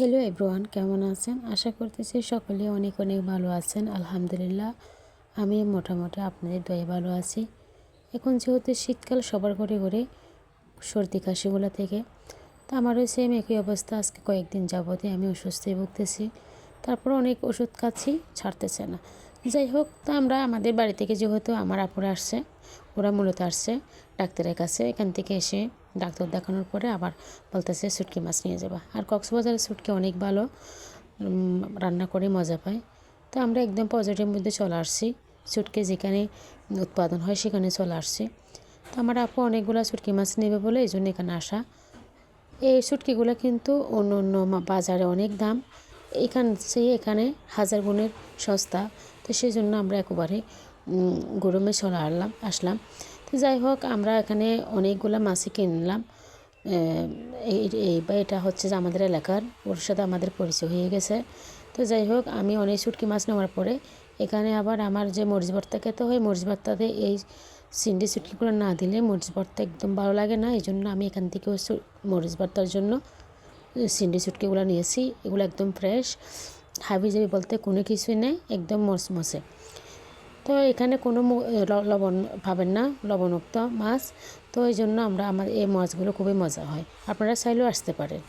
Hello everyone, কেমন আছেন? আশা করতেছি সকলে অনেক অনেক ভালো আছেন। আলহামদুলিল্লাহ আমি মোটামুটি আপনাদের দয়ে ভালো আছি। এখন যেহেতু শীতকাল, সবার ঘরে ঘরে সর্দি কাশিগুলো থেকে তো আমারও সেম একই অবস্থা। আজকে কয়েকদিন যাবতে আমি অসুস্থই ভুগতেছি, তারপর অনেক ওষুধ খাচ্ছি, ছাড়তেছে না। যাই হোক, তো আমরা আমাদের বাড়ি থেকে যেহেতু আমার আপুরা আসছে, ওরা মূলত আসছে ডাক্তারের কাছে। এখান থেকে এসে ডাক্তার দেখানোর পরে আবার বলতেছে শুটকি মাছ নিয়ে যাবা। আর কক্সবাজারের শুটকি অনেক ভালো, রান্না করে মজা পায়। তো আমরা একদম পজিটিভের মধ্যে চলে আসছি, শুটকি যেখানে উৎপাদন হয় সেখানে চলে আসছি। তো আমার আপু অনেকগুলো শুটকি মাছ নেবে বলে এই জন্য এখানে আসা। এই শুটকিগুলো কিন্তু অন্য অন্য বাজারে অনেক দাম, এখানে হাজার গুণের সস্তা। তো সেই জন্য আমরা একেবারে গরমে চলে আসলাম। তো যাই হোক, আমরা এখানে অনেকগুলো মাছই কিনলাম। এটা হচ্ছে যে আমাদের এলাকার, ওর সাথে আমাদের পরিচয় হয়ে গেছে। তো যাই হোক, আমি অনেক শুটকি মাছ নেওয়ার পরে এখানে আবার আমার যে মরিচ ভর্তা খেতে হয়, মরিচ ভর্তাতে এই সিন্ডি শুটকিগুলো না দিলে মরিচ ভর্তা একদম ভালো লাগে না। এই জন্য আমি এখান থেকে মরিচ ভর্তার জন্য সিন্ডি শুটকিগুলো নিয়েছি। এগুলো একদম ফ্রেশ, হাবি জাবি বলতে কোনো কিছুই নেই, একদম মচমচে। তো এখানে কোনো লবণ পাবেন না, লবণাক্ত মাছ। তো এই জন্য আমার এই মাছগুলো খুবই মজা হয়, আপনারা চাইলেও আসতে পারেন।